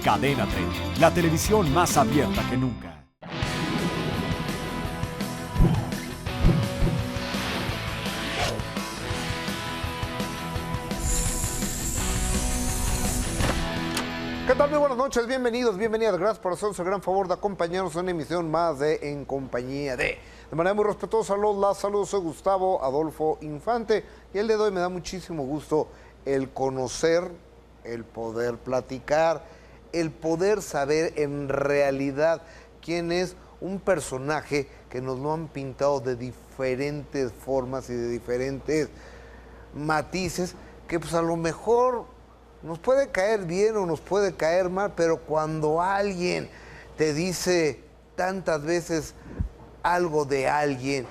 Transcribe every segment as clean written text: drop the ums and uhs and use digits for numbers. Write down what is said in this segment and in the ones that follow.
Cadena 30, la televisión más abierta que nunca. ¿Qué tal? Muy buenas noches, bienvenidos, bienvenidas. Gracias por hacernos el gran favor de acompañarnos en una emisión más de En Compañía de. De manera muy respetuosa, los saludos. Soy Gustavo Adolfo Infante y el día de hoy me da muchísimo gusto el conocer, el poder platicar, el poder saber en realidad quién es un personaje que nos lo han pintado de diferentes formas y de diferentes matices, que pues a lo mejor nos puede caer bien o nos puede caer mal, pero cuando alguien te dice tantas veces algo de alguien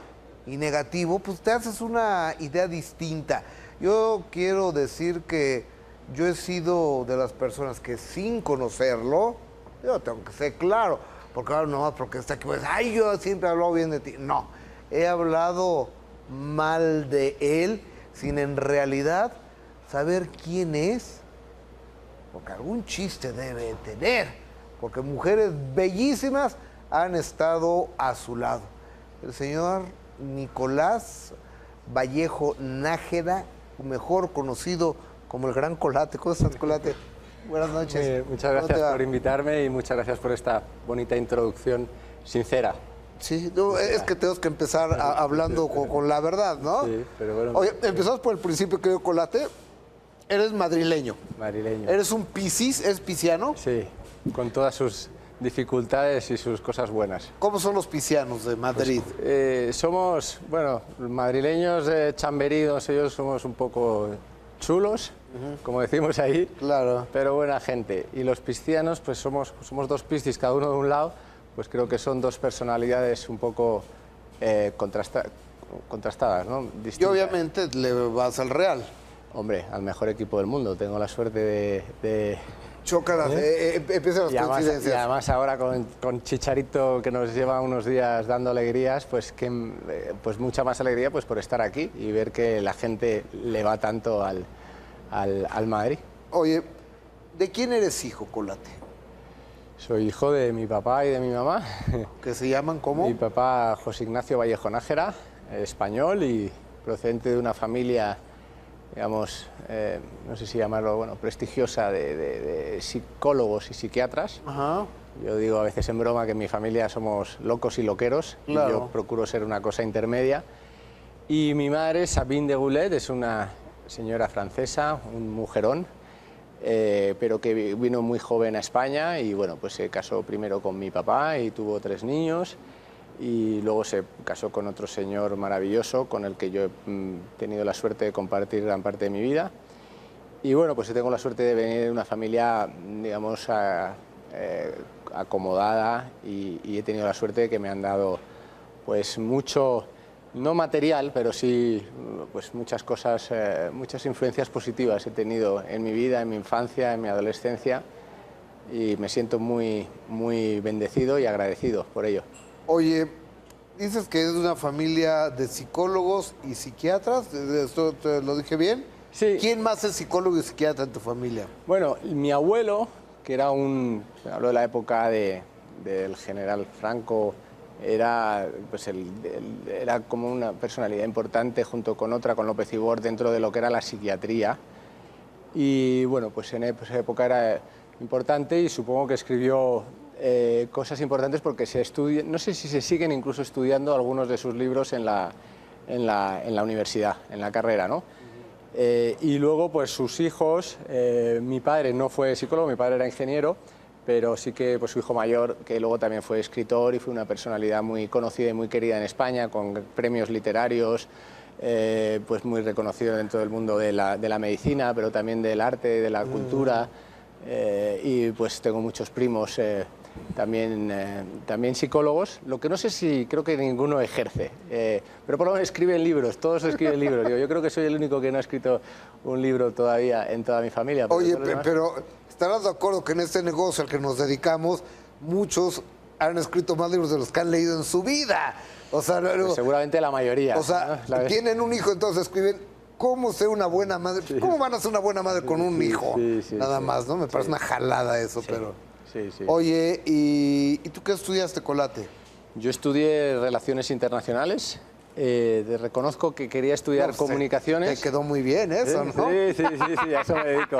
y negativo, pues te haces una idea distinta. Yo quiero decir que yo he sido de las personas que sin conocerlo, yo tengo que ser claro, porque ahora no, porque está aquí, pues, ay, yo siempre he hablado bien de ti. No, he hablado mal de él sin en realidad saber quién es, porque algún chiste debe tener, porque mujeres bellísimas han estado a su lado. El señor Nicolás Vallejo Nájera, mejor conocido como el Gran Colate. ¿Cómo estás, Colate? Buenas noches. Muchas gracias por invitarme y muchas gracias por esta bonita introducción sincera. Sí, no, es que tenemos que empezar hablando con la verdad, ¿no? Sí, pero bueno. Oye, empezamos por el principio, querido Colate. Eres madrileño. Madrileño. Eres un piscis, ¿eres pisciano? Sí, con todas sus dificultades y sus cosas buenas. ¿Cómo son los piscianos de Madrid? Pues, somos, bueno, madrileños chamberidos, ellos somos un poco chulos, como decimos ahí, Claro. pero buena gente. Y los piscianos, pues somos dos piscis, cada uno de un lado, pues creo que son dos personalidades un poco contrastadas, ¿no? Distintas. Y obviamente le vas al Real. Hombre, al mejor equipo del mundo. Tengo la suerte de Chócalas, empiezan las coincidencias. y además ahora con Chicharito, que nos lleva unos días dando alegrías, pues mucha más alegría pues por estar aquí y ver que la gente le va tanto al Madrid. Oye, ¿de quién eres hijo, Colate? Soy hijo de mi papá y de mi mamá. ¿Que se llaman cómo? Mi papá, José Ignacio Vallejo Nájera, español y procedente de una familia, digamos, no sé si llamarlo, bueno, prestigiosa de psicólogos y psiquiatras. Ajá. Yo digo a veces en broma que en mi familia somos locos y loqueros, Claro. y yo procuro ser una cosa intermedia. Y mi madre, Sabine de Goulet, es una señora francesa, un mujerón, pero que vino muy joven a España y bueno, pues se casó primero con mi papá y tuvo 3 niños. Y luego se casó con otro señor maravilloso con el que yo he tenido la suerte de compartir gran parte de mi vida. Y bueno, pues tengo la suerte de venir de una familia, digamos, acomodada y he tenido la suerte de que me han dado pues mucho, no material, pero sí pues muchas cosas, muchas influencias positivas he tenido en mi vida, en mi infancia, en mi adolescencia y me siento muy, muy bendecido y agradecido por ello. Oye, dices que es una familia de psicólogos y psiquiatras, ¿esto te lo dije bien? Sí. ¿Quién más es psicólogo y psiquiatra en tu familia? Bueno, mi abuelo, que era hablo de la época del general Franco, era, pues era como una personalidad importante junto con otra, con López Ibor, dentro de lo que era la psiquiatría. Y bueno, pues en esa época era importante y supongo que escribió cosas importantes porque se estudian, no sé si se siguen incluso estudiando algunos de sus libros en la universidad, en la carrera, ¿no? Y luego, pues sus hijos, mi padre no fue psicólogo, mi padre era ingeniero, pero sí que pues, su hijo mayor, que luego también fue escritor y fue una personalidad muy conocida y muy querida en España, con premios literarios, pues muy reconocido dentro del mundo de la medicina, pero también del arte, de la cultura, y pues tengo muchos primos también psicólogos, lo que no sé si creo que ninguno ejerce, pero por lo menos escriben libros, todos escriben libros. Yo creo que soy el único que no ha escrito un libro todavía en toda mi familia. Oye, pero estarás de acuerdo que en este negocio al que nos dedicamos, muchos han escrito más libros de los que han leído en su vida. O sea, pues seguramente la mayoría. O sea, ¿no? tienen un hijo, entonces escriben ¿Cómo ser una buena madre? Sí. ¿Cómo van a ser una buena madre con un hijo? Sí, Nada más, ¿no? Me parece una jalada eso, Sí. pero... Sí, sí. Oye, ¿y tú qué estudiaste, Colate? Yo estudié Relaciones Internacionales. Reconozco que quería estudiar No, comunicaciones. Te quedó muy bien eso, ¿no? Sí, a eso me dedico.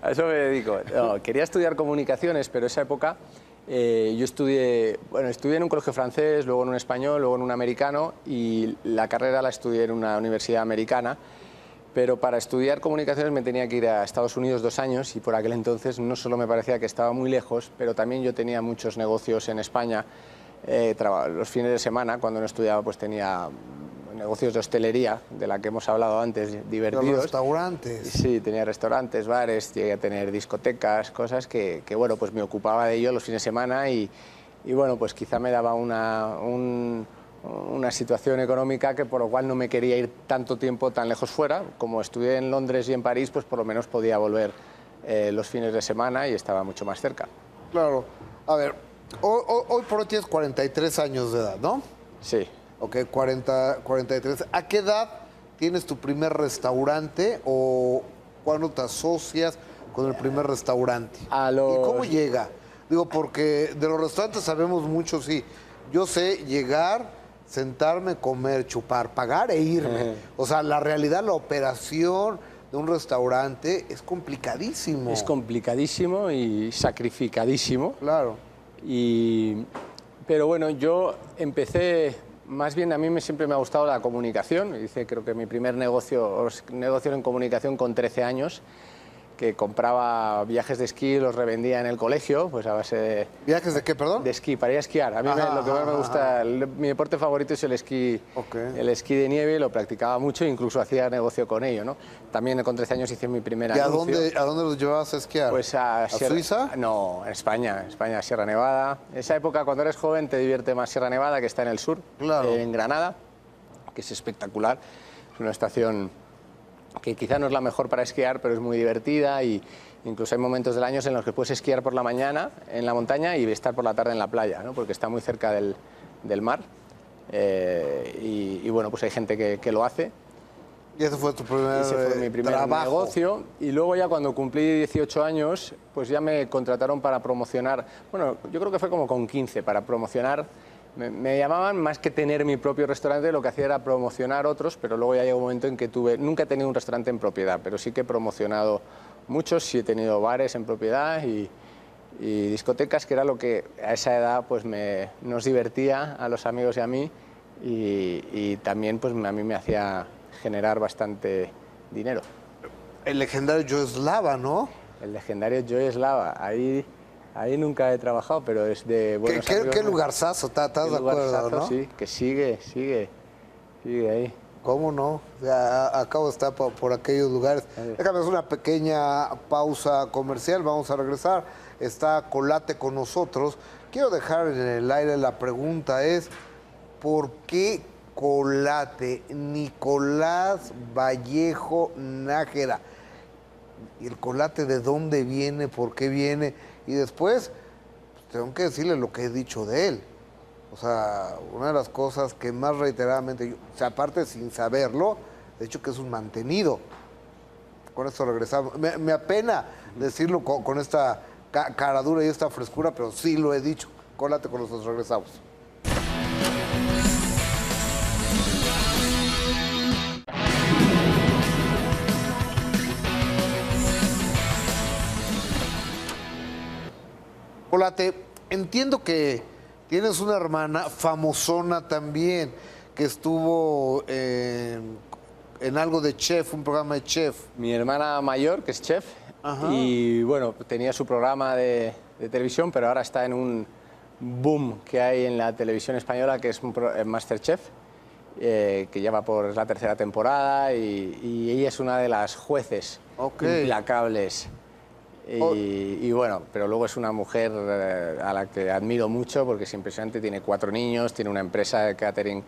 A eso me dedico. No, quería estudiar comunicaciones, pero esa época yo estudié en un colegio francés, luego en un español, luego en un americano, y la carrera la estudié en una universidad americana. Pero para estudiar comunicaciones me tenía que ir a Estados Unidos 2 años, y por aquel entonces no solo me parecía que estaba muy lejos, pero también yo tenía muchos negocios en España. Los fines de semana, cuando no estudiaba, pues tenía negocios de hostelería, de la que hemos hablado antes, divertidos. Los restaurantes. Sí, tenía restaurantes, bares, llegué a tener discotecas, cosas que bueno, pues me ocupaba de ello los fines de semana y bueno, pues quizá me daba una situación económica que por lo cual no me quería ir tanto tiempo tan lejos fuera. Como estudié en Londres y en París, pues por lo menos podía volver los fines de semana y estaba mucho más cerca. Claro. A ver, hoy por hoy tienes 43 años de edad, ¿no? Sí. Ok, 43. ¿A qué edad tienes tu primer restaurante o cuándo te asocias con el primer restaurante? ¿Y cómo llega? Digo, porque de los restaurantes sabemos mucho, sí. Yo sé llegar, sentarme, comer, chupar, pagar e irme. O sea, la realidad, la operación de un restaurante es complicadísimo. Es complicadísimo y sacrificadísimo. Claro. Pero bueno, yo empecé, más bien a mí siempre me ha gustado la comunicación. Hice creo que mi primer negocio en comunicación con 13 años, que compraba viajes de esquí y los revendía en el colegio, pues a base de... ¿Viajes de qué, perdón? De esquí, para ir a esquiar. A mí lo que más me gusta, mi deporte favorito es el esquí, el esquí de nieve, lo practicaba mucho e incluso hacía negocio con ello, ¿no? También con 13 años hice mi primer anuncio. ¿Y a dónde los llevabas a esquiar? Pues ¿A Suiza? No, en España, Sierra Nevada. Esa época, cuando eres joven, te divierte más Sierra Nevada, que está en el sur, claro. En Granada, que es espectacular. Es una estación que quizá no es la mejor para esquiar, pero es muy divertida y incluso hay momentos del año en los que puedes esquiar por la mañana en la montaña y estar por la tarde en la playa, ¿no? Porque está muy cerca del mar y bueno, pues hay gente que lo hace. Y ese fue tu primer Ese fue mi primer trabajo. negocio. Y luego ya cuando cumplí 18 años, pues ya me contrataron para promocionar, bueno, yo creo que fue como con 15, para promocionar. Me llamaban más que tener mi propio restaurante, lo que hacía era promocionar otros, pero luego ya llegó un momento en que nunca he tenido un restaurante en propiedad, pero sí que he promocionado muchos, sí he tenido bares en propiedad y discotecas, que era lo que a esa edad pues nos divertía a los amigos y a mí y también pues a mí me hacía generar bastante dinero. El legendario Joe Slava, ¿no? El legendario Joe Slava, ahí nunca he trabajado, pero es de buenos amigos. ¿Qué lugarzazo? ¿Estás de acuerdo, no? Sí, que sigue ahí. ¿Cómo no? Ya acabo de estar por aquellos lugares. Déjame hacer una pequeña pausa comercial, vamos a regresar. Está Colate con nosotros. Quiero dejar en el aire la pregunta es, ¿por qué Colate? Nicolás Vallejo Nájera. ¿Y el Colate de dónde viene? ¿Por qué viene? Y después, pues, tengo que decirle lo que he dicho de él. O sea, una de las cosas que más reiteradamente, o sea, aparte sin saberlo, de hecho que es un mantenido. Con esto regresamos. Me apena decirlo con esta caradura y esta frescura, pero sí lo he dicho. Colate con nosotros, regresamos. Colate, entiendo que tienes una hermana famosona también, que estuvo en algo de chef, un programa de chef. Mi hermana mayor, que es chef, y bueno, tenía su programa de televisión, pero ahora está en un boom que hay en la televisión española, que es Masterchef, que lleva por la 3ª temporada, y ella es una de las jueces implacables. Y bueno, pero luego es una mujer a la que admiro mucho porque es impresionante, tiene 4 niños, tiene una empresa de catering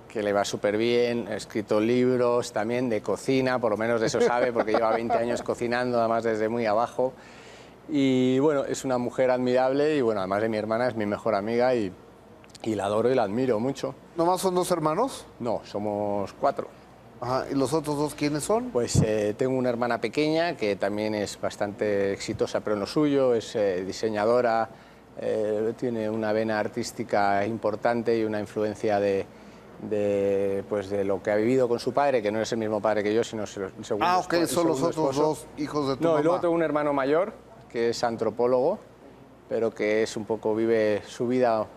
que le va súper bien, ha escrito libros también de cocina, por lo menos de eso sabe, porque lleva 20 años cocinando, además desde muy abajo. Y bueno, es una mujer admirable y bueno, además de mi hermana, es mi mejor amiga y y la adoro y la admiro mucho. ¿Nomás son 2 hermanos? No, somos 4. Ajá, ¿y los otros 2 quiénes son? Pues tengo una hermana pequeña que también es bastante exitosa, pero en lo suyo, es diseñadora, tiene una vena artística importante y una influencia pues de lo que ha vivido con su padre, que no es el mismo padre que yo, sino el segundo. Ah, ok, son los otros esposo. 2 hijos de tu No, mamá. y luego tengo un hermano mayor que es antropólogo, pero que es un poco, vive su vida,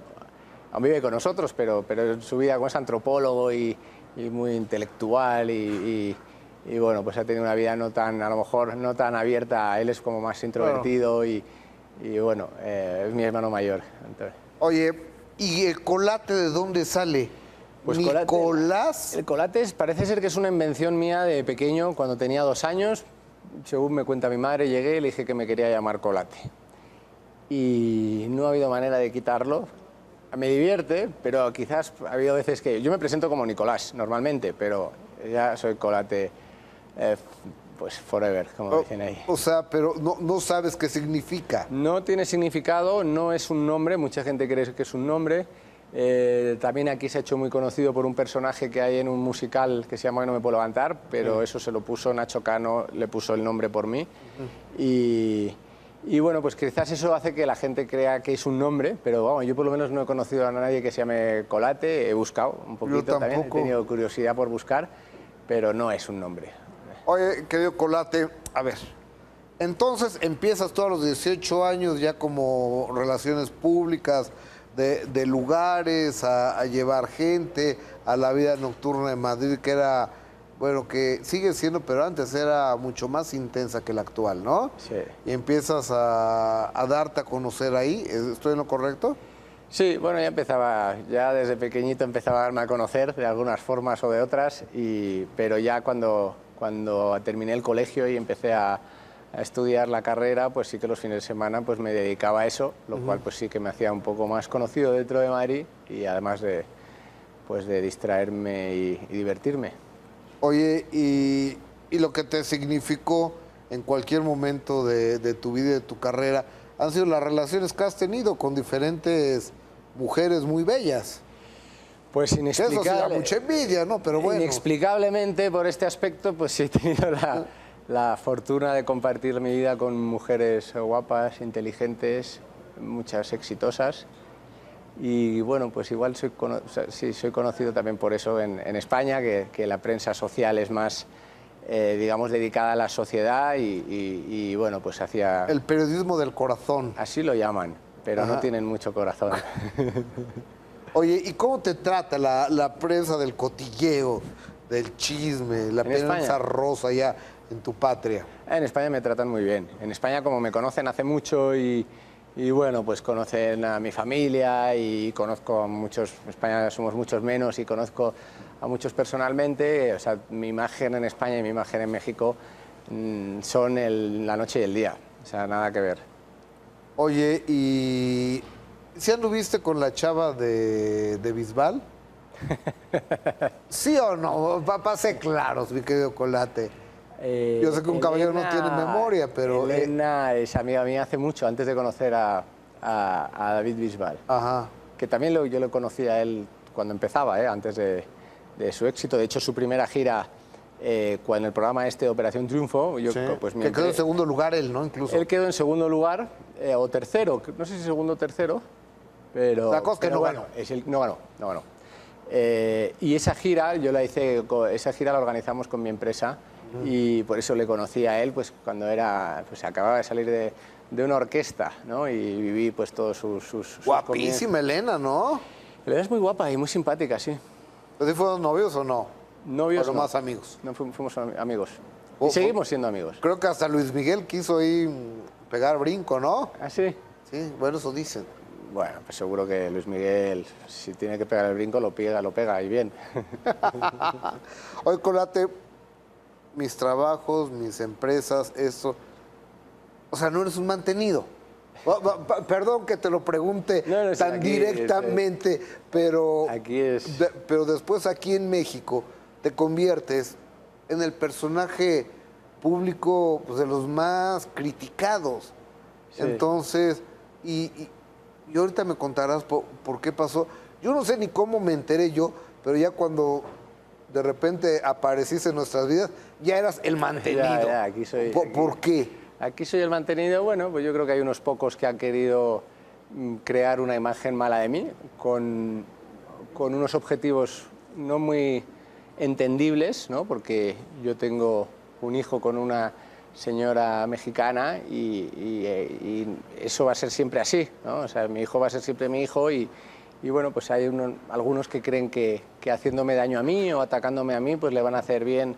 aún vive con nosotros, pero su vida como es antropólogo y muy intelectual y bueno, pues ha tenido una vida no tan, a lo mejor no tan abierta. Él es como más introvertido y bueno, es mi hermano mayor. Entonces, Oye, ¿y el colate de dónde sale? pues Nicolás. El colate parece ser que es una invención mía de pequeño, cuando tenía 2 años. Según me cuenta mi madre, llegué y le dije que me quería llamar Colate. Y no ha habido manera de quitarlo. Me divierte, pero quizás ha habido veces que... Yo me presento como Nicolás, normalmente, pero ya soy Colate, pues forever, como dicen ahí. O sea, pero no sabes qué significa. No tiene significado, no es un nombre, mucha gente cree que es un nombre. También aquí se ha hecho muy conocido por un personaje que hay en un musical que se llama No me puedo levantar, pero eso se lo puso Nacho Cano, le puso el nombre por mí. Y bueno, pues quizás eso hace que la gente crea que es un nombre, pero vamos, yo por lo menos no he conocido a nadie que se llame Colate, he buscado un poquito también, he tenido curiosidad por buscar, pero no es un nombre. Oye, querido Colate, a ver, entonces empiezas tú a los 18 años ya como relaciones públicas, de lugares, a llevar gente, a la vida nocturna de Madrid, que era, bueno, que sigue siendo, pero antes era mucho más intensa que la actual, ¿no? Sí. Y empiezas a darte a conocer ahí, ¿estoy en lo correcto? Sí, bueno, ya desde pequeñito empezaba a darme a conocer de algunas formas o de otras, pero ya cuando terminé el colegio y empecé a estudiar la carrera, pues sí que los fines de semana pues me dedicaba a eso, lo cual pues sí que me hacía un poco más conocido dentro de Madrid y además de distraerme y divertirme. Oye, y lo que te significó en cualquier momento de tu vida y de tu carrera han sido las relaciones que has tenido con diferentes mujeres muy bellas. Pues Eso sí da mucha envidia, ¿no? Pero bueno. Inexplicablemente por este aspecto, pues sí he tenido la fortuna de compartir mi vida con mujeres guapas, inteligentes, muchas exitosas. Y bueno, pues igual soy conocido también por eso en España, que la prensa social es más, digamos, dedicada a la sociedad y bueno, pues hacia... El periodismo del corazón. Así lo llaman, pero Ajá. no tienen mucho corazón. Oye, ¿y cómo te trata la prensa del cotilleo, del chisme, la prensa rosa allá en tu patria? En España me tratan muy bien. En España, como me conocen hace mucho y bueno, pues conocen a mi familia y conozco a muchos, en España somos muchos menos y conozco a muchos personalmente, o sea, mi imagen en España y mi imagen en México son la noche y el día, o sea, nada que ver. Oye, ¿y si anduviste con la chava de Bisbal? ¿Sí o no? Para ser claros, mi querido Colate. Yo sé que un caballero no tiene memoria, pero... Elena es amiga mía hace mucho, antes de conocer a David Bisbal. Ajá. Que también yo lo conocí a él cuando empezaba, antes de su éxito. De hecho, su primera gira, cuando el programa Operación Triunfo... Sí, pues que quedó en segundo lugar él, ¿no? Incluso. Él quedó en segundo lugar, o tercero, no sé si segundo o tercero, pero... La cosa que no bueno, ganó. No ganó. Y esa gira, esa gira la organizamos con mi empresa, y por eso le conocí a él, pues cuando acababa de salir de una orquesta, ¿no? Y viví pues todos sus Guapísima Elena, ¿no? Elena es muy guapa y muy simpática, sí. ¿Pero si fueron novios o no? Novios ¿O no. más amigos? No, fuimos amigos. Y seguimos siendo amigos. Creo que hasta Luis Miguel quiso ahí pegar brinco, ¿no? ¿Ah, sí? Sí, bueno, eso dicen. Bueno, pues seguro que Luis Miguel, si tiene que pegar el brinco, lo pega y bien. Oye, Colate, mis trabajos, mis empresas, eso... O sea, no eres un mantenido. Perdón que te lo pregunte tan directamente, pero... Aquí es... Pero después aquí en México te conviertes en el personaje público pues, de los más criticados. Sí. Entonces, y ahorita me contarás por qué pasó. Yo no sé ni cómo me enteré yo, pero ya cuando de repente apareciste en nuestras vidas, ya eras el mantenido. Ya, aquí soy. ¿Por qué? Aquí soy el mantenido. Bueno, pues yo creo que hay unos pocos que han querido crear una imagen mala de mí, con unos objetivos no muy entendibles, ¿no? Porque yo tengo un hijo con una señora mexicana y eso va a ser siempre así, ¿no? O sea, mi hijo va a ser siempre mi hijo y bueno, pues hay algunos que creen que haciéndome daño a mí o atacándome a mí, pues le van a hacer bien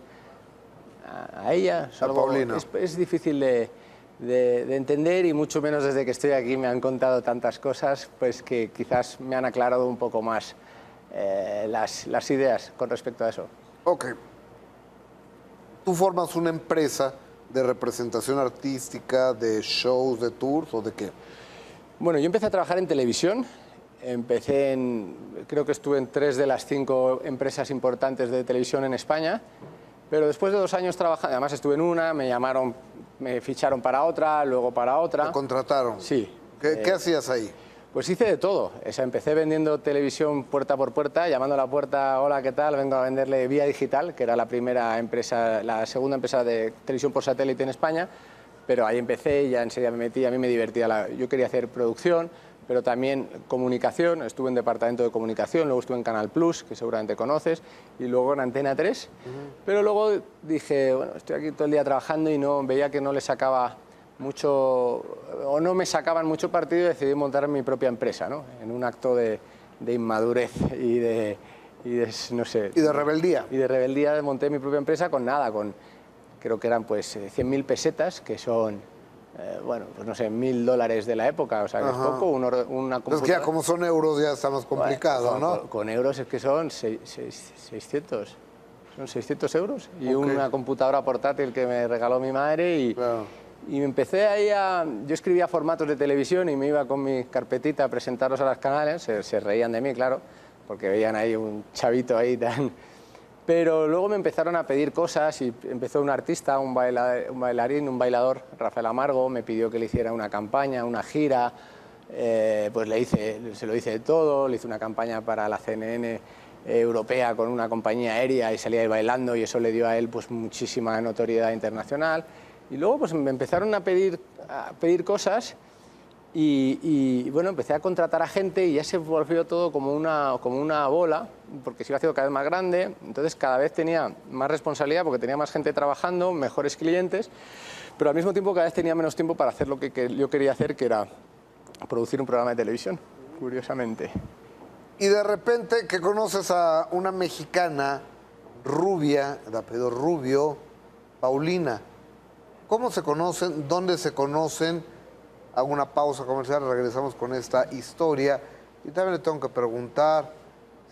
a ella. A Paulina. Es difícil de entender y mucho menos desde que estoy aquí me han contado tantas cosas, pues que quizás me han aclarado un poco más las ideas con respecto a eso. Ok. ¿Tú formas una empresa de representación artística, de shows, de tours o de qué? Bueno, yo empecé a trabajar en televisión. Creo que estuve en 3 de las 5 empresas importantes de televisión en España, pero después de 2 años trabajando, además estuve en una, me llamaron, me ficharon para otra, luego para otra. ¿Te contrataron? Sí. ¿Qué hacías ahí? Pues hice de todo. O sea, empecé vendiendo televisión puerta por puerta, llamando a la puerta, hola, ¿qué tal? Vengo a venderle Vía Digital, que era la segunda empresa de televisión por satélite en España, pero ahí empecé y ya enseguida me metí, a mí me divertía, yo quería hacer producción, pero también comunicación, estuve en departamento de comunicación, luego estuve en Canal Plus, que seguramente conoces, y luego en Antena 3, pero luego dije, bueno, estoy aquí todo el día trabajando y veía que no le sacaba mucho, o no me sacaban mucho partido y decidí montar mi propia empresa, ¿no? En un acto de inmadurez y de, no sé... ¿Y de rebeldía? Y de rebeldía monté mi propia empresa con nada, creo que eran pues 100.000 pesetas, que son, bueno, pues no sé, $1.000 de la época, o sea, que es poco, una computadora... Es que ya como son euros ya está más complicado, Bueno, ¿no? Con euros es que son 600, son 600 euros y Ok. una computadora portátil que me regaló mi madre y... Claro. Y me empecé ahí yo escribía formatos de televisión y me iba con mi carpetita a presentarlos a los canales, se reían de mí, claro, porque veían ahí un chavito ahí tan... Pero luego me empezaron a pedir cosas y empezó un artista, un bailador, Rafael Amargo, me pidió que le hiciera una campaña, una gira, pues se lo hice de todo, le hice una campaña para la CNN europea con una compañía aérea y salía ahí bailando y eso le dio a él pues muchísima notoriedad internacional. Y luego pues me empezaron a pedir cosas y bueno, empecé a contratar a gente y ya se volvió todo como una bola, porque se iba haciendo cada vez más grande, entonces cada vez tenía más responsabilidad porque tenía más gente trabajando, mejores clientes, pero al mismo tiempo cada vez tenía menos tiempo para hacer lo que yo quería hacer, que era producir un programa de televisión, curiosamente. Y de repente que conoces a una mexicana rubia, de apellido Rubio, Paulina. ¿Cómo se conocen? ¿Dónde se conocen? Hago una pausa comercial, regresamos con esta historia. Y también le tengo que preguntar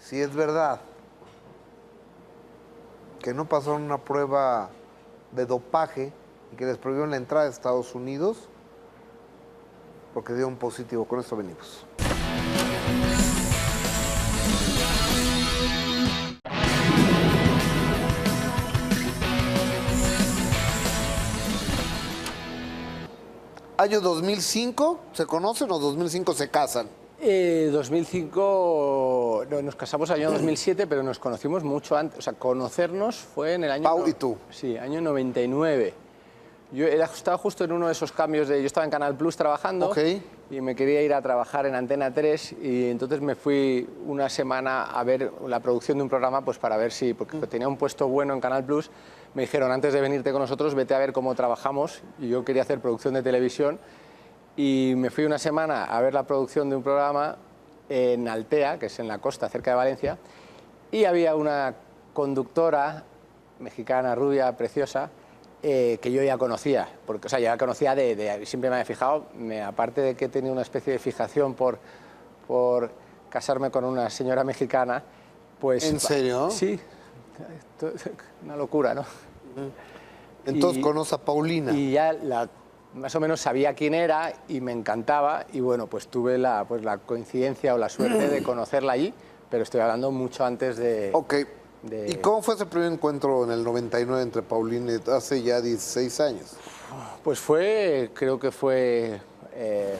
si es verdad que no pasaron una prueba de dopaje y que les prohibieron la entrada a Estados Unidos porque dio un positivo. Con esto venimos. ¿Año 2005 se conocen o 2005 se casan? 2005, no, nos casamos en el año 2007, pero nos conocimos mucho antes. O sea, conocernos fue en el año... Pau y tú. Sí, año 99. Yo estaba justo en uno de esos cambios de... Yo estaba en Canal Plus trabajando y me quería ir a trabajar en Antena 3 y entonces me fui una semana a ver la producción de un programa pues para ver si... Porque tenía un puesto bueno en Canal Plus. Me dijeron, antes de venirte con nosotros, vete a ver cómo trabajamos. Y yo quería hacer producción de televisión. Y me fui una semana a ver la producción de un programa en Altea, que es en la costa, cerca de Valencia. Y había una conductora mexicana, rubia, preciosa, que yo ya conocía. Porque, o sea, ya la conocía siempre me había fijado, aparte de que tenía una especie de fijación por casarme con una señora mexicana, pues... ¿En serio? Sí. Una locura, ¿no? Entonces conoce a Paulina. Y ya más o menos sabía quién era y me encantaba y bueno, pues tuve la coincidencia o la suerte de conocerla allí, pero estoy hablando mucho antes de... Ok. ¿Y cómo fue ese primer encuentro en el 99 entre Paulina y hace ya 16 años? Pues creo que fue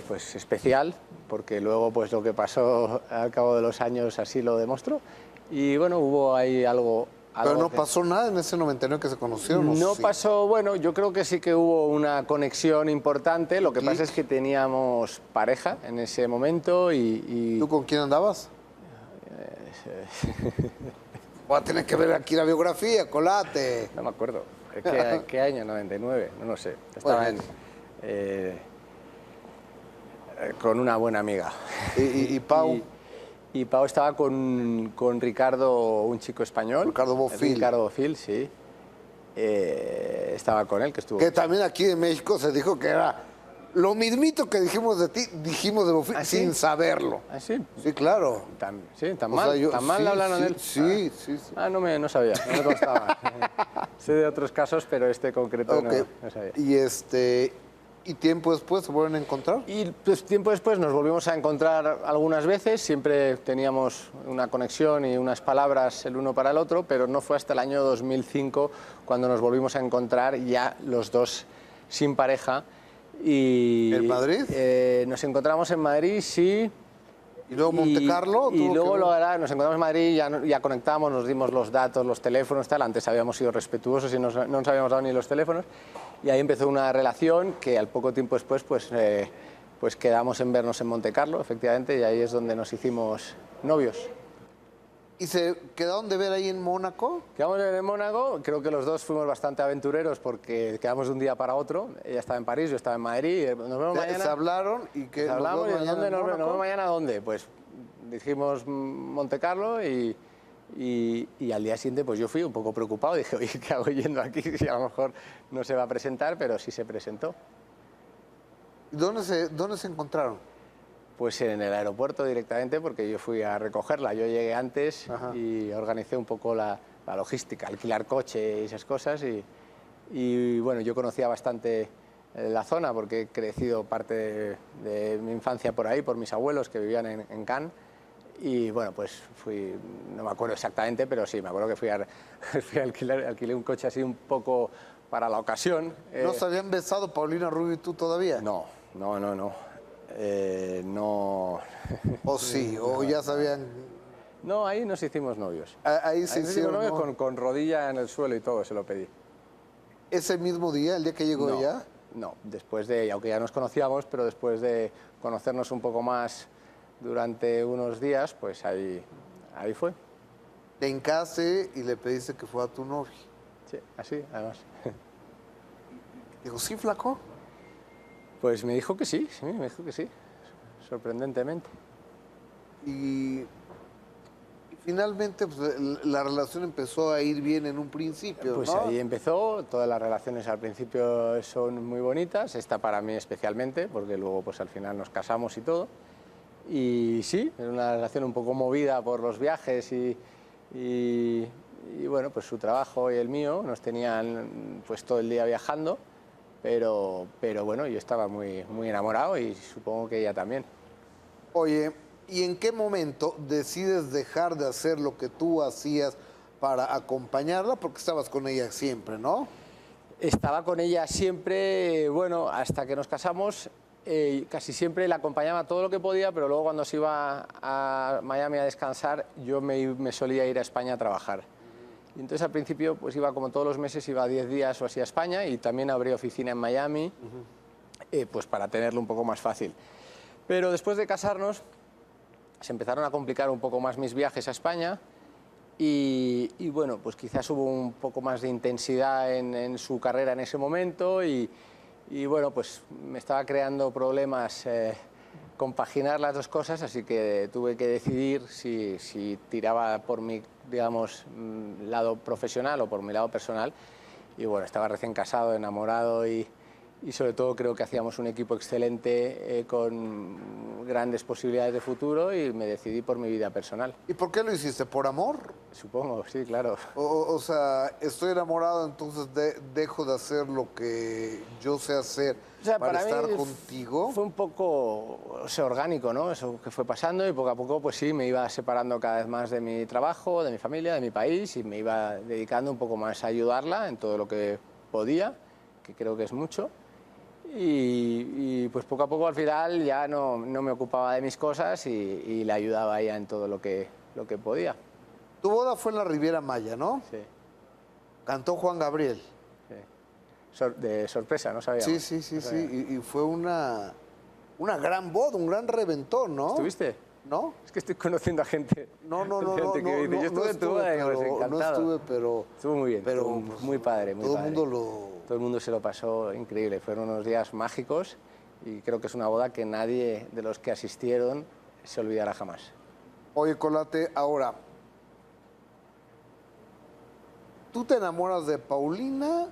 pues especial, porque luego pues lo que pasó al cabo de los años así lo demostró. Y bueno, hubo ahí algo Pero no que- pasó nada en ese 99 que se conocieron. ¿O No sí? pasó, bueno, yo creo que sí que hubo una conexión importante. Lo que Clic. pasa es que teníamos pareja en ese momento y ¿Tú con quién andabas? Voy a tener que ver aquí la biografía, colate. no me acuerdo. ¿Qué año? 99, no lo sé. Estaba Bueno. con una buena amiga. Y Pau. Y Pau estaba con Ricardo, un chico español. Ricardo Bofill. Ricardo Bofill, sí. Estaba con él, que estuvo... Que también aquí en México se dijo que era lo mismito que dijimos de ti, dijimos de Bofill, ¿Ah, sí? sin saberlo. ¿Ah, sí? Sí, claro. ¿Tan O mal? sea, yo- ¿Tan mal sí, hablaron de sí, él? sí, sí. Ah, no sabía, no me constaba. Sé de otros casos, pero este concreto Ok. no sabía. Y tiempo después se vuelven a encontrar. Y pues, tiempo después nos volvimos a encontrar algunas veces, siempre teníamos una conexión y unas palabras el uno para el otro, pero no fue hasta el año 2005 cuando nos volvimos a encontrar ya los dos sin pareja. Y, ¿En Madrid? Nos encontramos en Madrid, sí. Y luego Montecarlo. Y tuvo que luego ver. nos encontramos en Madrid, ya conectamos, nos dimos los datos, los teléfonos, tal. Antes habíamos sido respetuosos y no nos habíamos dado ni los teléfonos. Y ahí empezó una relación que al poco tiempo después pues quedamos en vernos en Montecarlo, efectivamente, y ahí es donde nos hicimos novios. ¿Y se quedaron de ver ahí en Mónaco? Quedamos en Mónaco, creo que los dos fuimos bastante aventureros porque quedamos de un día para otro. Ella estaba en París, yo estaba en Madrid. Nos vemos mañana. Se hablaron y que Nos hablamos y mañana ¿dónde en nos Mónaco? vemos mañana? ¿Dónde? Pues dijimos Montecarlo y al día siguiente pues yo fui un poco preocupado. Dije, oye, ¿qué hago yendo aquí? Si a lo mejor no se va a presentar, pero sí se presentó. ¿Y dónde se encontraron? Pues en el aeropuerto directamente, porque yo fui a recogerla. Yo llegué antes y organicé un poco la logística, alquilar coche y esas cosas. Y bueno, yo conocía bastante la zona porque he crecido parte de mi infancia por ahí, por mis abuelos que vivían en Cannes. Y bueno, pues no me acuerdo exactamente, pero sí, me acuerdo que fui a alquilé un coche así un poco para la ocasión. ¿No se habían besado Paulina Rubio y tú todavía? No. No. ¿O sí? ¿O ya sabían? No, ahí nos hicimos novios. Ahí se Ahí nos hicimos hicieron, novios ¿no? con rodilla en el suelo y todo, se lo pedí. ¿Ese mismo día, el día que llegó No, ella? no, después de, aunque ya nos conocíamos, pero después de conocernos un poco más durante unos días, pues ahí fue. Te encase y le pediste que fuera tu novia. Sí, así, además. Digo, ¿sí, flaco? Pues me dijo que sí, me dijo que sí, sorprendentemente. Y finalmente pues, la relación empezó a ir bien en un principio, Pues ¿no? ahí empezó, todas las relaciones al principio son muy bonitas, esta para mí especialmente, porque luego pues al final nos casamos y todo. Y sí, era una relación un poco movida por los viajes y bueno, pues su trabajo y el mío nos tenían pues todo el día viajando, pero bueno, yo estaba muy enamorado y supongo que ella también. Oye, ¿y en qué momento decides dejar de hacer lo que tú hacías para acompañarla? Porque estabas con ella siempre, ¿no? Estaba con ella siempre, bueno, hasta que nos casamos, casi siempre la acompañaba todo lo que podía, pero luego cuando se iba a Miami a descansar, yo me solía ir a España a trabajar. Y entonces al principio pues iba como todos los meses, iba 10 días o así a España y también abrí oficina en Miami, pues para tenerlo un poco más fácil. Pero después de casarnos se empezaron a complicar un poco más mis viajes a España y bueno, pues quizás hubo un poco más de intensidad en su carrera en ese momento y bueno, pues me estaba creando problemas compaginar las dos cosas, así que tuve que decidir si tiraba por mi, digamos, lado profesional o por mi lado personal. Y bueno, estaba recién casado, enamorado y sobre todo creo que hacíamos un equipo excelente con grandes posibilidades de futuro y me decidí por mi vida personal. ¿Y por qué lo hiciste? ¿Por amor? Supongo, sí, claro. O sea, estoy enamorado, entonces dejo de hacer lo que yo sé hacer O sea, para mí estar contigo. Fue un poco, o sea, orgánico, ¿no? Eso que fue pasando y poco a poco, pues sí, me iba separando cada vez más de mi trabajo, de mi familia, de mi país y me iba dedicando un poco más a ayudarla en todo lo que podía, que creo que es mucho. Y pues poco a poco al final ya no me ocupaba de mis cosas y le ayudaba a ella en todo lo que podía. Tu boda fue en la Riviera Maya, ¿no? Sí, Cantó Juan Gabriel. sí. De sorpresa, no sabíamos. Sí, No sabíamos. y fue una gran boda, un gran reventón, ¿no? ¿Estuviste? ¿No? Es que estoy conociendo a gente. No, gente que dice, yo estuve en tu boda y pues, encantado. no estuve, pero... Estuvo muy bien, pero, estuvo pues, muy padre, muy todo padre. Todo el mundo se lo pasó increíble. Fueron unos días mágicos y creo que es una boda que nadie de los que asistieron se olvidará jamás. Oye, Colate, ahora, ¿tú te enamoras de Paulina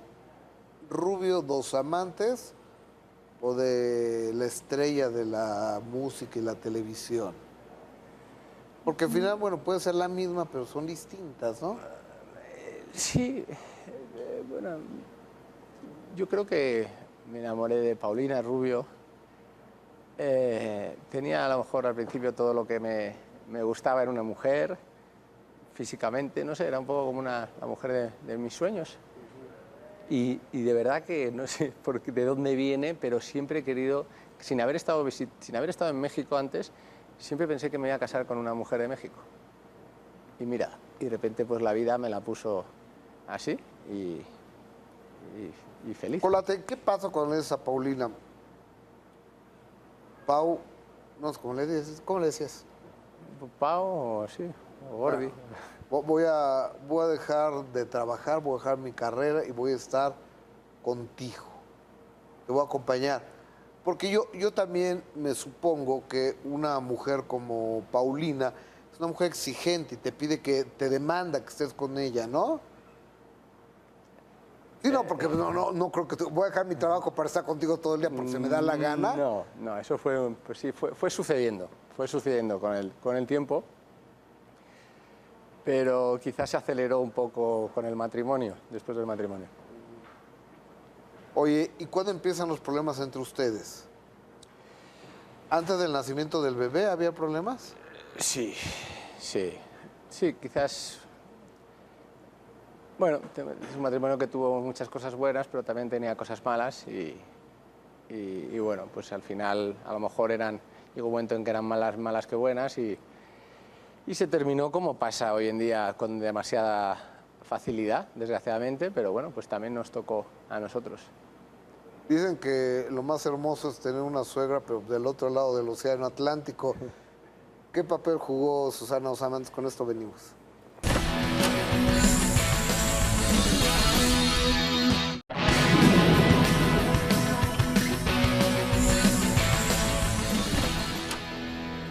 Rubio Dos Amantes o de la estrella de la música y la televisión? Porque al final, bueno, puede ser la misma, pero son distintas, ¿no? Sí, bueno, yo creo que me enamoré de Paulina Rubio. Tenía a lo mejor al principio todo lo que me gustaba, era una mujer, físicamente, no sé, era un poco como la mujer de mis sueños. Y de verdad que no sé de dónde viene, pero siempre he querido, sin haber estado en México antes, siempre pensé que me iba a casar con una mujer de México. Y mira, y de repente pues la vida me la puso así y feliz. Colate, ¿qué pasa con esa Paulina? Pau, no sé cómo le dices, ¿cómo le decías? Pau o sí, o Gordi. Voy a dejar de trabajar, voy a dejar mi carrera y voy a estar contigo. Te voy a acompañar. Porque yo también me supongo que una mujer como Paulina es una mujer exigente y te pide te demanda que estés con ella, ¿no? Sí, no, porque no creo que voy a dejar mi trabajo para estar contigo todo el día porque se me da la gana. No, eso pues sí, fue sucediendo con el tiempo, pero quizás se aceleró un poco con el matrimonio, después del matrimonio. Oye, ¿y cuándo empiezan los problemas entre ustedes? ¿Antes del nacimiento del bebé había problemas? Sí, quizás. Bueno, es un matrimonio que tuvo muchas cosas buenas, pero también tenía cosas malas y bueno, pues al final a lo mejor llegó un momento en que eran malas que buenas y se terminó como pasa hoy en día con demasiada facilidad, desgraciadamente, pero bueno, pues también nos tocó a nosotros. Dicen que lo más hermoso es tener una suegra, pero del otro lado del océano Atlántico. ¿Qué papel jugó Susana Dos Amantes? Con esto venimos.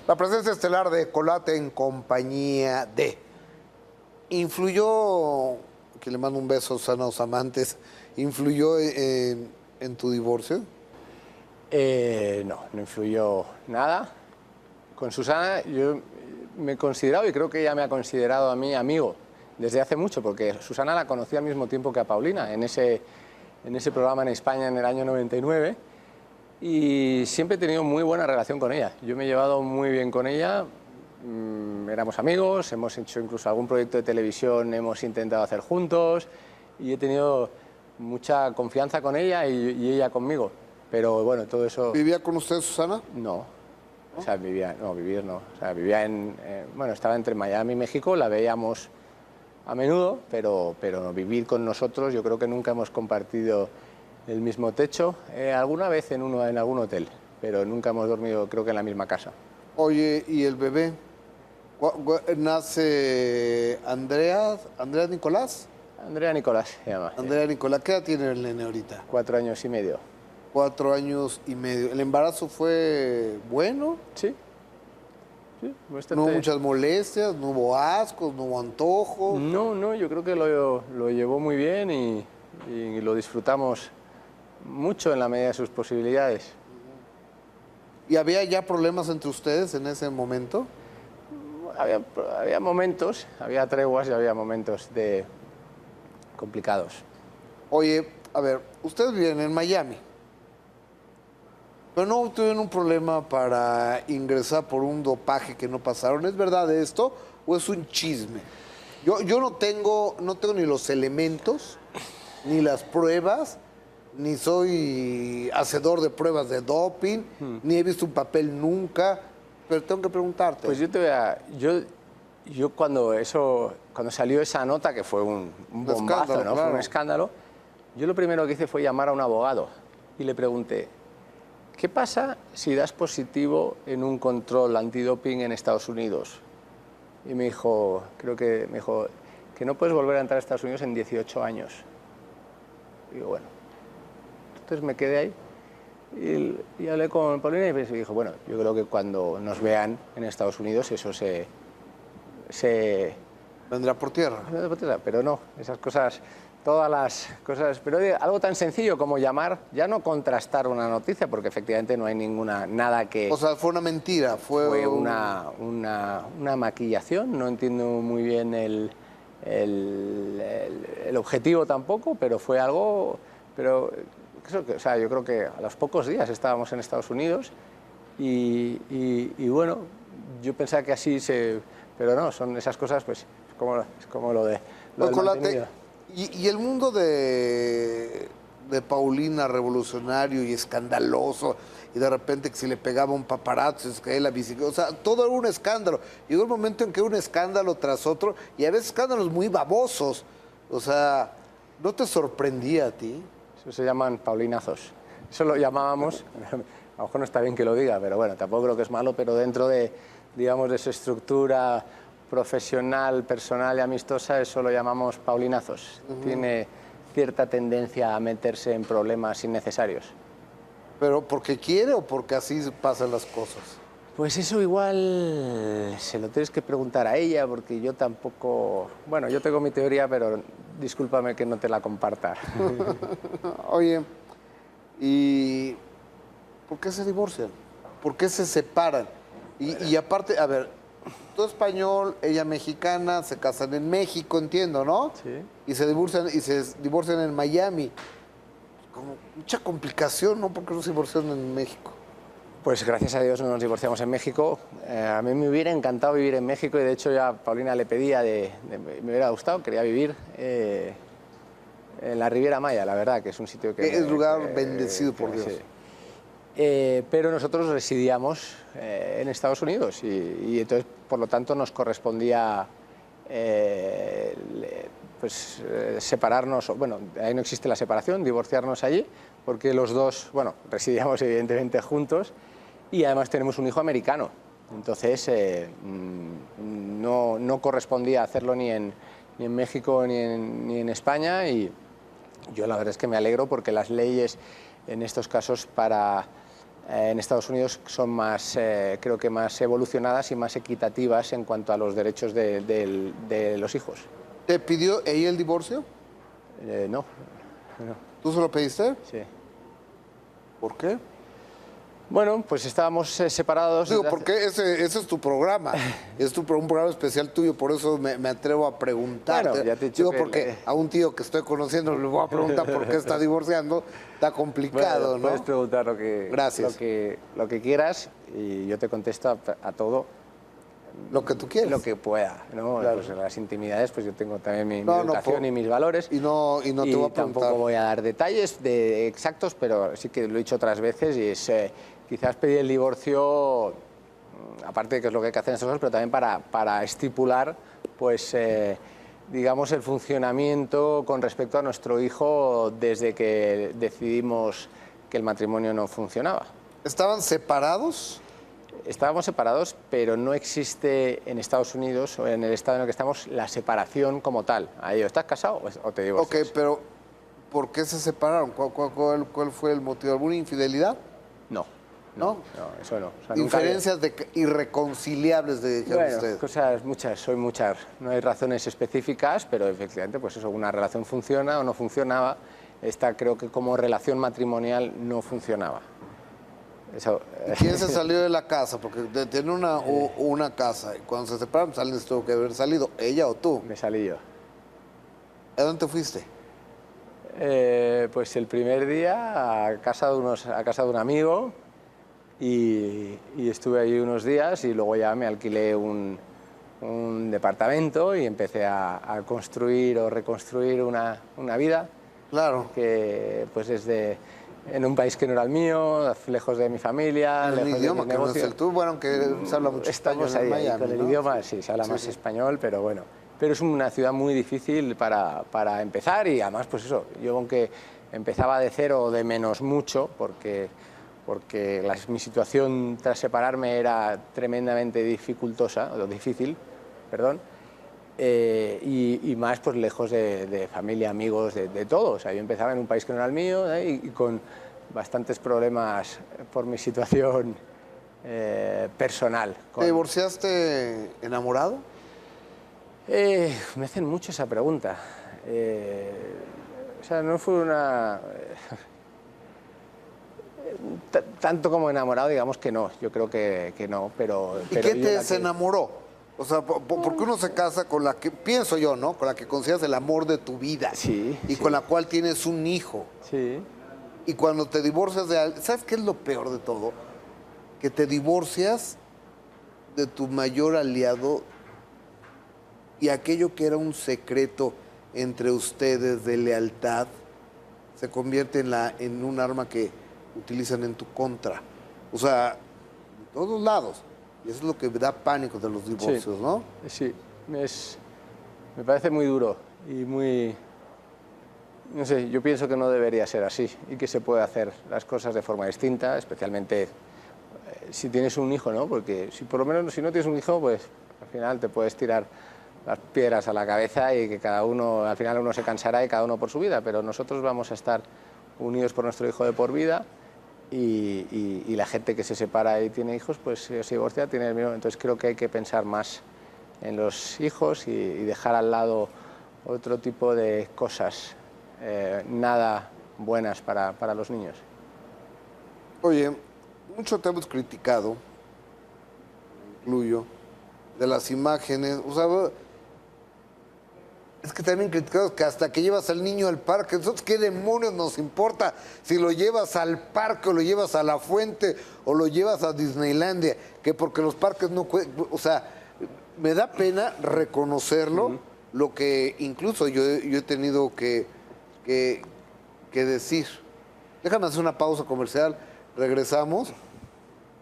La presencia estelar de Colate en compañía de... ¿Influyó, que le mando un beso a Susana Dos Amantes, influyó en tu divorcio? No influyó nada. Con Susana yo me he considerado, y creo que ella me ha considerado a mí amigo desde hace mucho, porque Susana la conocí al mismo tiempo que a Paulina, en ese programa en España en el año 99, y siempre he tenido muy buena relación con ella. Yo me he llevado muy bien con ella, éramos amigos, hemos hecho incluso algún proyecto de televisión, hemos intentado hacer juntos, y he tenido mucha confianza con ella y ella conmigo. Pero bueno, todo eso... ¿Vivía con usted, Susana? No. O sea, vivía bueno, estaba entre Miami y México, la veíamos a menudo, pero vivir con nosotros, yo creo que nunca hemos compartido el mismo techo, alguna vez en algún hotel, pero nunca hemos dormido, creo que en la misma casa. Oye, ¿y el bebé? ¿Nace Andrea Nicolás? Andrea Nicolás se llama. Andrea Nicolás, ¿qué edad tiene el nene ahorita? 4 años y medio. 4 años y medio. ¿El embarazo fue bueno? Sí. Bastante. ¿No hubo muchas molestias? ¿No hubo ascos? ¿No hubo antojos? No, yo creo que lo llevó muy bien y lo disfrutamos mucho en la medida de sus posibilidades. ¿Y había ya problemas entre ustedes en ese momento? Había momentos, había treguas y había momentos complicados. Oye, a ver, ustedes viven en Miami, pero no tuvieron un problema para ingresar por un dopaje que no pasaron. ¿Es verdad esto o es un chisme? Yo no tengo ni los elementos ni las pruebas, ni soy hacedor de pruebas de doping, ni he visto un papel nunca, pero tengo que preguntarte. Pues yo cuando salió esa nota, que fue un bombazo, escándalo, ¿no? claro. Fue un escándalo, yo lo primero que hice fue llamar a un abogado y le pregunté, ¿qué pasa si das positivo en un control antidoping en Estados Unidos? Y me dijo, que no puedes volver a entrar a Estados Unidos en 18 años. Y digo, bueno. Entonces me quedé ahí y hablé con Paulina y me dijo, bueno, yo creo que cuando nos vean en Estados Unidos eso se Vendrá por tierra. pero no, esas cosas, todas las cosas, pero algo tan sencillo como llamar, ya no contrastar una noticia, porque efectivamente no hay nada que... O sea, fue una mentira, fue una maquillación, no entiendo muy bien el objetivo tampoco, pero fue algo, pero o sea, yo creo que a los pocos días estábamos en Estados Unidos y bueno, yo pensaba que así pero no, son esas cosas, pues, es como lo del mantenido. Y el mundo de Paulina, revolucionario y escandaloso, y de repente que si le pegaba un paparazzo, es que la bicicleta, o sea, todo era un escándalo. Llegó un momento en que un escándalo tras otro, y a veces escándalos muy babosos. O sea, ¿no te sorprendía a ti? Eso se llaman paulinazos. Eso lo llamábamos, a lo mejor no está bien que lo diga, pero bueno, tampoco creo que es malo, pero dentro de, digamos, de su estructura profesional, personal y amistosa, eso lo llamamos paulinazos. Tiene cierta tendencia a meterse en problemas innecesarios. ¿Pero porque quiere o porque así pasan las cosas? Pues eso igual se lo tienes que preguntar a ella, porque yo tampoco... Bueno, yo tengo mi teoría, pero discúlpame que no te la comparta. Oye, ¿y por qué se divorcian? ¿Por qué se separan? Y aparte, a ver, tú español, ella mexicana, se casan en México, entiendo, ¿no? Sí. Y se divorcian en Miami. Como mucha complicación, ¿no? ¿Por qué no se divorcian en México? Pues gracias a Dios no nos divorciamos en México. A mí me hubiera encantado vivir en México y de hecho ya a Paulina le pedía, me hubiera gustado, quería vivir en la Riviera Maya, la verdad, que es un sitio que... Es lugar bendecido por Dios. Sí. Pero nosotros residíamos en Estados Unidos y entonces, por lo tanto, nos correspondía separarnos, bueno, ahí no existe la separación, divorciarnos allí, porque los dos, bueno, residíamos evidentemente juntos y además tenemos un hijo americano. Entonces, no correspondía hacerlo ni en México ni en España y yo la verdad es que me alegro porque las leyes en estos casos en Estados Unidos son más, creo que más evolucionadas y más equitativas en cuanto a los derechos de los hijos. ¿Te pidió ella el divorcio? No. ¿Tú se lo pediste? Sí. ¿Por qué? Bueno, pues estábamos separados. Digo, porque ese es tu programa, es un programa especial tuyo, por eso me atrevo a preguntarte. Bueno, ya te he dicho Digo, porque a un tío que estoy conociendo le voy a preguntar por qué está divorciando, está complicado, bueno, ¿no? Puedes preguntar Gracias. lo que quieras y yo te contesto a todo. Lo que tú quieras. Lo que pueda, ¿no? Claro. Pues en las intimidades, pues yo tengo también mi educación y mis valores. Y no te voy a preguntar. Tampoco voy a dar detalles exactos, pero sí que lo he dicho otras veces y es quizás pedir el divorcio, aparte de que es lo que hay que hacer en estos casos, pero también para estipular, pues, digamos, el funcionamiento con respecto a nuestro hijo desde que decidimos que el matrimonio no funcionaba. ¿Estaban separados? Estábamos separados, pero no existe en Estados Unidos o en el estado en el que estamos la separación como tal. Ahí, ¿estás casado o te divorcias? Ok, pero ¿por qué se separaron? ¿Cuál fue el motivo? ¿Alguna infidelidad? No, eso no. O sea, Diferencias irreconciliables de ustedes. Cosas muchas, no hay razones específicas, pero efectivamente, pues eso, una relación funciona o no funcionaba. Esta creo que como relación matrimonial no funcionaba. Eso, ¿Quién se salió de la casa? Porque tiene una casa y cuando se separaron, alguien se tuvo que haber salido, ¿ella o tú? Me salí yo. ¿A dónde te fuiste? Pues el primer día a casa de un amigo y estuve allí unos días y luego ya me alquilé un departamento y empecé a construir o reconstruir una vida Claro. Que pues en un país que no era el mío, lejos de mi familia, El lejos idioma de que mi no negocio. es el tuyo, bueno, que se habla mucho español Estamos en ahí, Miami, con el ¿no? idioma, sí, se habla más español, pero bueno. Pero es una ciudad muy difícil para empezar y además, pues eso, yo aunque empezaba de cero o de menos mucho, porque mi situación tras separarme era tremendamente dificultosa, o difícil, perdón, y más pues lejos de familia, amigos, de todo. O sea, yo empezaba en un país que no era el mío, y con bastantes problemas por mi situación personal. ¿Te divorciaste enamorado? Me hacen mucho esa pregunta. O sea, no fue una... tanto como enamorado, digamos que no. Yo creo que no, pero... ¿Y qué te desenamoró? O sea, porque uno se casa con la que, pienso yo, ¿no? Con la que consideras el amor de tu vida. Sí. Y con la cual tienes un hijo. Sí. Y cuando te divorcias de alguien, ¿sabes qué es lo peor de todo? Que te divorcias de tu mayor aliado y aquello que era un secreto entre ustedes de lealtad se convierte en un arma que utilizan en tu contra. O sea, en todos lados. Y eso es lo que da pánico de los divorcios, sí, ¿no? Sí, me parece muy duro y muy... No sé, yo pienso que no debería ser así y que se puede hacer las cosas de forma distinta, especialmente si tienes un hijo, ¿no? Porque por lo menos si no tienes un hijo, pues al final te puedes tirar las piedras a la cabeza y que cada uno, al final uno se cansará y cada uno por su vida, pero nosotros vamos a estar unidos por nuestro hijo de por vida y la gente que se separa y tiene hijos, pues se divorcia, tiene el mismo. Entonces creo que hay que pensar más en los hijos y dejar al lado otro tipo de cosas nada buenas para los niños. Oye, mucho te hemos criticado, incluyo, de las imágenes, o sea, es que también criticados que hasta que llevas al niño al parque, nosotros qué demonios nos importa si lo llevas al parque o lo llevas a la fuente o lo llevas a Disneylandia, que porque los parques no o sea, me da pena reconocerlo, lo que incluso yo he tenido que decir. Déjame hacer una pausa comercial, regresamos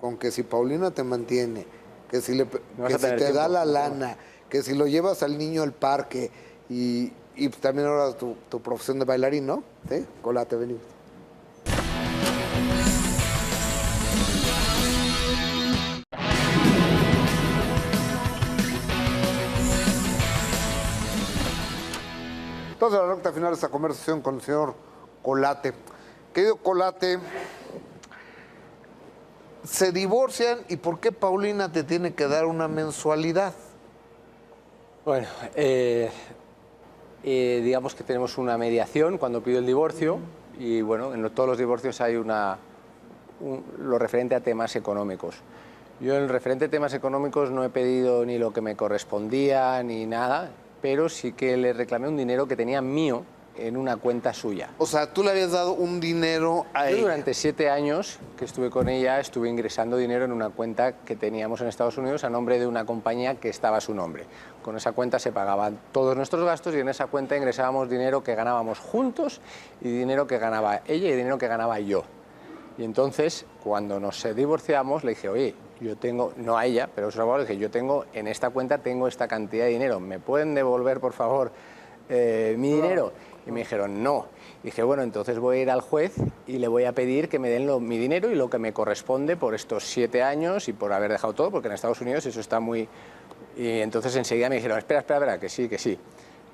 con que si Paulina te mantiene, que si te da la lana, que si lo llevas al niño al parque y también ahora tu profesión de bailarín, ¿no? ¿Sí? Colate, venimos. Entonces, la recta final de esta conversación con el señor Colate. Querido Colate, se divorcian y ¿por qué Paulina te tiene que dar una mensualidad? Bueno, digamos que tenemos una mediación cuando pido el divorcio y bueno, en todos los divorcios hay lo referente a temas económicos. Yo en el referente a temas económicos no he pedido ni lo que me correspondía ni nada, pero sí que le reclamé un dinero que tenía mío en una cuenta suya. O sea, tú le habías dado un dinero a ella. Yo durante 7 años que estuve con ella estuve ingresando dinero en una cuenta que teníamos en Estados Unidos a nombre de una compañía que estaba a su nombre. Con esa cuenta se pagaban todos nuestros gastos y en esa cuenta ingresábamos dinero que ganábamos juntos y dinero que ganaba ella y dinero que ganaba yo. Y entonces, cuando nos divorciamos, le dije, oye, yo tengo, no a ella, pero le dije, yo tengo, en esta cuenta tengo esta cantidad de dinero, ¿me pueden devolver, por favor, mi dinero? Y me dijeron, no. Y dije, bueno, entonces voy a ir al juez y le voy a pedir que me den mi dinero y lo que me corresponde por estos 7 años y por haber dejado todo, porque en Estados Unidos eso está muy... Y entonces enseguida me dijeron, espera, que sí, que sí.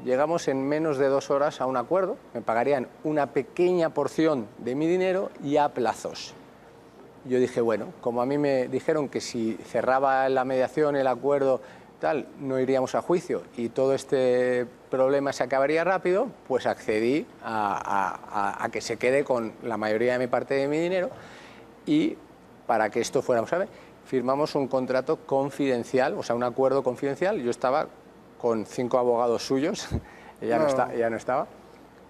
Llegamos en menos de 2 horas a un acuerdo, me pagarían una pequeña porción de mi dinero y a plazos. Yo dije, bueno, como a mí me dijeron que si cerraba la mediación, el acuerdo, tal, no iríamos a juicio y todo este problema se acabaría rápido, pues accedí a que se quede con la mayoría de mi parte de mi dinero y para que esto fuera, ¿sabes? Firmamos un contrato confidencial, o sea, un acuerdo confidencial. Yo estaba con 5 abogados suyos, ella no estaba,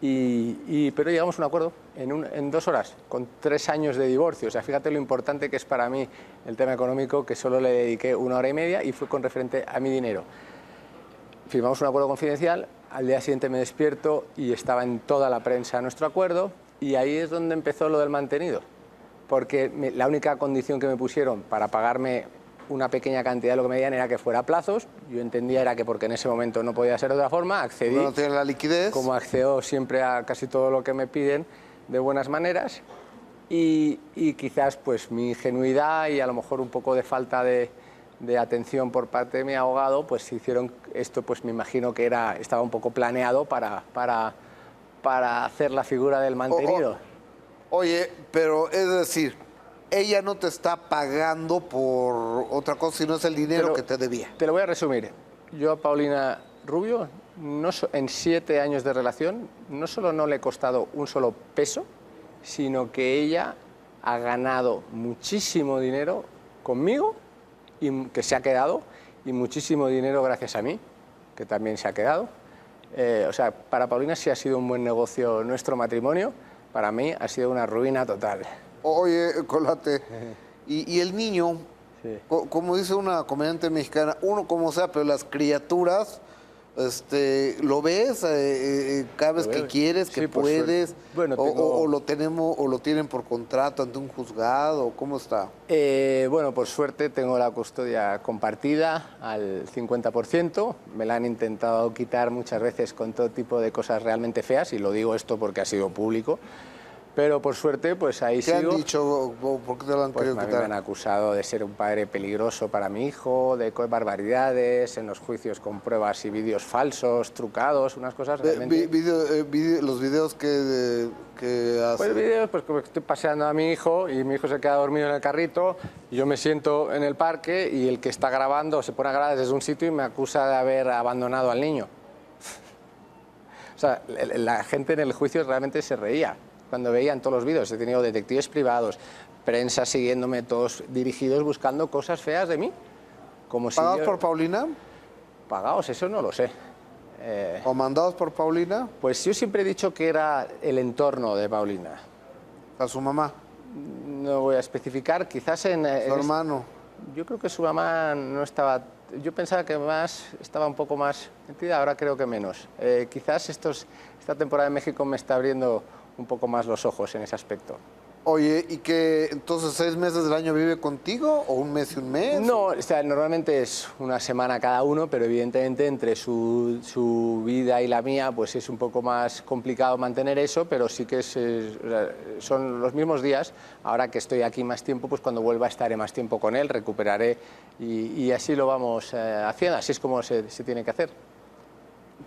pero llegamos a un acuerdo en 2 horas, con 3 años de divorcio. O sea, fíjate lo importante que es para mí el tema económico, que solo le dediqué 1 hora y media y fue con referente a mi dinero. Firmamos un acuerdo confidencial, al día siguiente me despierto y estaba en toda la prensa nuestro acuerdo, y ahí es donde empezó lo del mantenido, porque la única condición que me pusieron para pagarme una pequeña cantidad de lo que me dieran era que fuera a plazos. Yo entendía era que porque en ese momento no podía ser de otra forma, accedí. No tiene la liquidez. Como accedo siempre a casi todo lo que me piden de buenas maneras, y quizás pues mi ingenuidad y a lo mejor un poco de falta de atención por parte de mi abogado, pues hicieron esto, pues me imagino que estaba un poco planeado para hacer la figura del mantenido. Oye, pero es decir, ella no te está pagando por otra cosa, sino es el dinero que te debía. Te lo voy a resumir. Yo a Paulina Rubio, en 7 años de relación, no solo no le he costado un solo peso, sino que ella ha ganado muchísimo dinero conmigo, y que se ha quedado, y muchísimo dinero gracias a mí, que también se ha quedado. O sea, para Paulina sí ha sido un buen negocio nuestro matrimonio, para mí ha sido una ruina total. Oye, Colate, y el niño, Sí. como dice una comediante mexicana, uno como sea, pero las criaturas, lo ves cada vez que quieres, que Sí, por puedes, suerte. Bueno, o lo tienen por contrato ante un juzgado, ¿cómo está? Bueno, por suerte tengo la custodia compartida al 50%. Me la han intentado quitar muchas veces con todo tipo de cosas realmente feas, y lo digo esto porque ha sido público. Pero por suerte, pues ahí ¿Qué sigo. han dicho? ¿Por qué te lo han Pues querido a mí me quitar? han acusado de ser un padre peligroso para mi hijo, de barbaridades, en los juicios con pruebas y vídeos falsos, trucados, unas cosas realmente... Los videos que Pues hacen. vídeos, pues como que estoy paseando a mi hijo y mi hijo se queda dormido en el carrito, y yo me siento en el parque y el que está grabando se pone a grabar desde un sitio y me acusa de haber abandonado al niño. O sea, la gente en el juicio realmente se reía cuando veían todos los vídeos. He tenido detectives privados, prensa siguiéndome, todos dirigidos buscando cosas feas de mí. Como si ¿Pagados yo- por Paulina? Pagados, eso no lo sé. ¿O mandados por Paulina? Pues yo siempre he dicho que era el entorno de Paulina. A su mamá, No voy a especificar, quizás su hermano. Yo creo que su mamá no estaba... Yo pensaba que estaba un poco más metida, ahora creo que menos. Quizás esta temporada en México me está abriendo un poco más los ojos en ese aspecto. Oye, ¿y que entonces 6 meses del año vive contigo o un mes y un mes? No, o sea, normalmente es una semana cada uno, pero evidentemente entre su vida y la mía pues es un poco más complicado mantener eso, pero sí que son los mismos días. Ahora que estoy aquí más tiempo, pues cuando vuelva estaré más tiempo con él, recuperaré, y así lo vamos haciendo, así es como se tiene que hacer.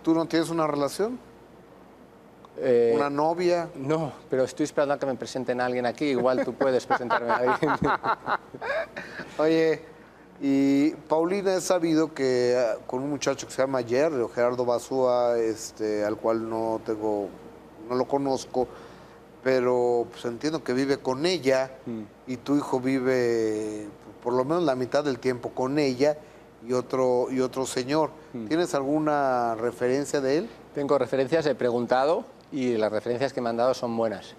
¿Tú no tienes una relación? Eh, ¿Una novia? No, pero estoy esperando a que me presenten a alguien aquí, igual tú puedes presentarme a alguien. Oye, y Paulina, he sabido que con un muchacho que se llama Jerry o Gerardo Basúa, al cual no lo conozco, pero pues entiendo que vive con ella y tu hijo vive por lo menos la mitad del tiempo con ella y otro señor. ¿Tienes alguna referencia de él? Tengo referencias, he preguntado y las referencias que me han dado son buenas.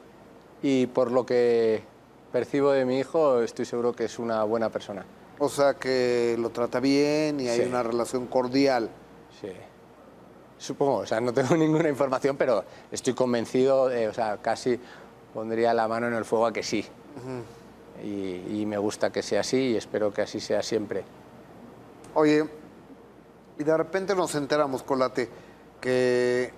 Y por lo que percibo de mi hijo, estoy seguro que es una buena persona. O sea, que lo trata bien y hay Sí. una relación cordial. Sí. Supongo, o sea, no tengo ninguna información, pero estoy convencido, o sea, casi pondría la mano en el fuego a que sí. Y me gusta que sea así y espero que así sea siempre. Oye, y de repente nos enteramos, Colate, que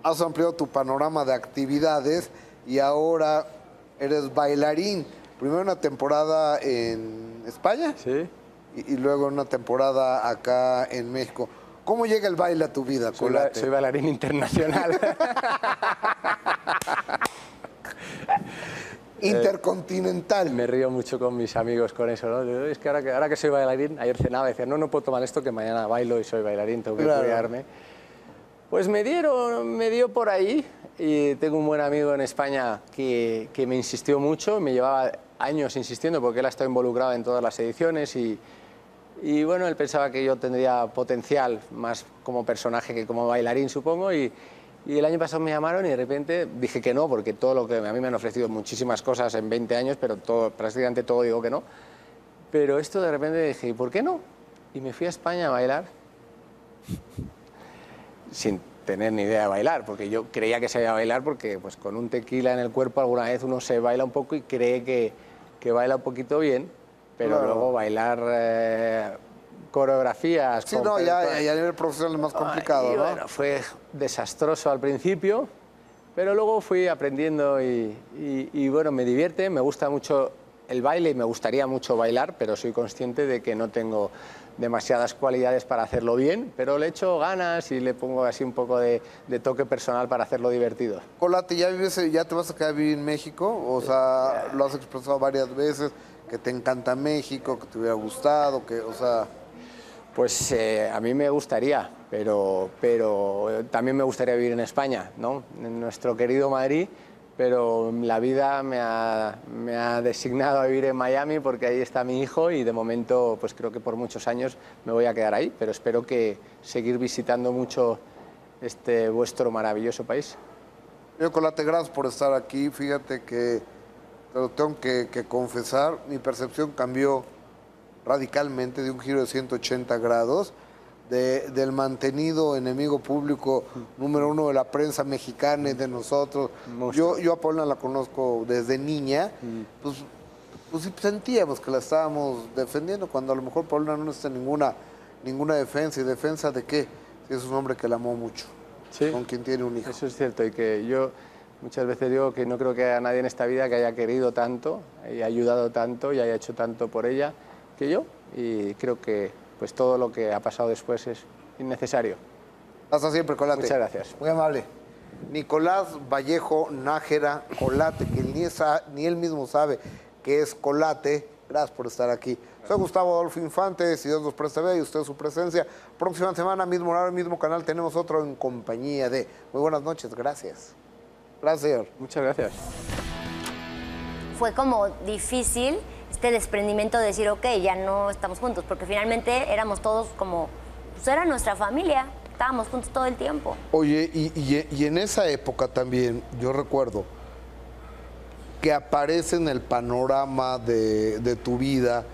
has ampliado tu panorama de actividades y ahora eres bailarín. Primero una temporada en España ¿Sí? y luego una temporada acá en México. ¿Cómo llega el baile a tu vida, Colate? Soy bailarín internacional. Intercontinental. Me río mucho con mis amigos con eso, ¿no? Es que ahora que soy bailarín, ayer cenaba y decía, no puedo tomar esto que mañana bailo y soy bailarín, tengo que Claro. cuidarme. Pues me dio por ahí, y tengo un buen amigo en España que me insistió mucho, me llevaba años insistiendo porque él ha estado involucrado en todas las ediciones y bueno, él pensaba que yo tendría potencial más como personaje que como bailarín, supongo, y el año pasado me llamaron y de repente dije que no, porque todo lo que a mí me han ofrecido muchísimas cosas en 20 años, pero prácticamente todo digo que no. Pero esto de repente dije, ¿y por qué no? Y me fui a España a bailar. sin tener ni idea de bailar, porque yo creía que sabía bailar porque pues con un tequila en el cuerpo alguna vez uno se baila un poco y cree que baila un poquito bien, pero Claro. luego bailar coreografías... Sí, con no, ya personas- a nivel profesional es más complicado, y ¿no? bueno, fue desastroso al principio, pero luego fui aprendiendo y bueno, me divierte, me gusta mucho el baile y me gustaría mucho bailar, pero soy consciente de que no tengo demasiadas cualidades para hacerlo bien, pero le echo ganas y le pongo así un poco de toque personal para hacerlo divertido. Colate, ¿ya te vas a quedar a vivir en México? O sea, lo has expresado varias veces, que te encanta México, que te hubiera gustado, que, o sea... Pues a mí me gustaría, pero también me gustaría vivir en España, ¿no? En nuestro querido Madrid, pero la vida me ha designado a vivir en Miami porque ahí está mi hijo y de momento pues creo que por muchos años me voy a quedar ahí, pero espero que seguir visitando mucho este vuestro maravilloso país. Yo, Colate, gracias por estar aquí. Fíjate que te lo tengo que confesar, mi percepción cambió radicalmente de un giro de 180 grados, del mantenido enemigo público número uno de la prensa mexicana y de nosotros. Yo a Paulina la conozco desde niña, pues sí sentíamos que la estábamos defendiendo, cuando a lo mejor Paulina no necesita ninguna defensa. ¿Y defensa de qué? Si es un hombre que la amó mucho, Sí. con quien tiene un hijo. Eso es cierto y que yo muchas veces digo que no creo que haya nadie en esta vida que haya querido tanto y ayudado tanto y haya hecho tanto por ella que yo, y creo que pues todo lo que ha pasado después es innecesario. Hasta siempre, Colate. Muchas gracias. Muy amable. Nicolás Vallejo Nájera Colate, que ni él mismo sabe que es Colate. Gracias por estar aquí. Soy Gustavo Adolfo Infante, si Dios nos presta vida y usted su presencia. Próxima semana, mismo horario, mismo canal, tenemos otro en compañía de... Muy buenas noches, gracias. Gracias, señor. Muchas gracias. Fue como difícil este desprendimiento de decir, ok, ya no estamos juntos, porque finalmente éramos todos como, pues era nuestra familia, estábamos juntos todo el tiempo. Oye, y en esa época también, yo recuerdo que aparece en el panorama de tu vida,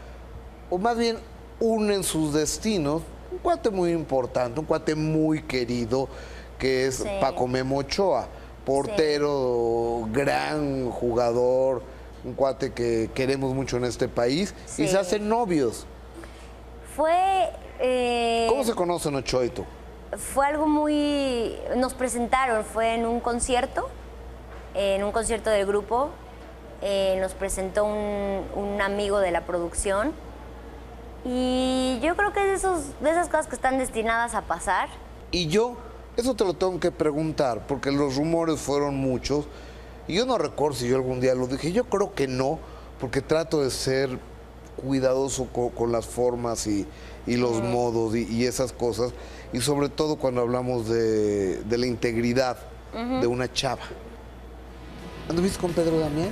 o más bien unen sus destinos, un cuate muy importante, un cuate muy querido, que es Sí. Paco Memo Ochoa, portero, gran jugador, un cuate que queremos mucho en este país, y Sí. se hacen novios. Fue... ¿Cómo se conocen Ochoa y tú? Fue algo muy... Nos presentaron, fue en un concierto del grupo, nos presentó un amigo de la producción, y yo creo que es de esas cosas que están destinadas a pasar. Y yo, eso te lo tengo que preguntar, porque los rumores fueron muchos, y yo no recuerdo si yo algún día lo dije, yo creo que no, porque trato de ser cuidadoso con las formas y los modos y esas cosas, y sobre todo cuando hablamos de la integridad de una chava. ¿Anduviste con Pedro Damián?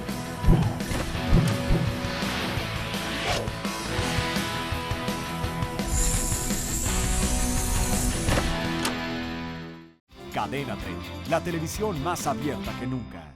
Cadena 30, la televisión más abierta que nunca.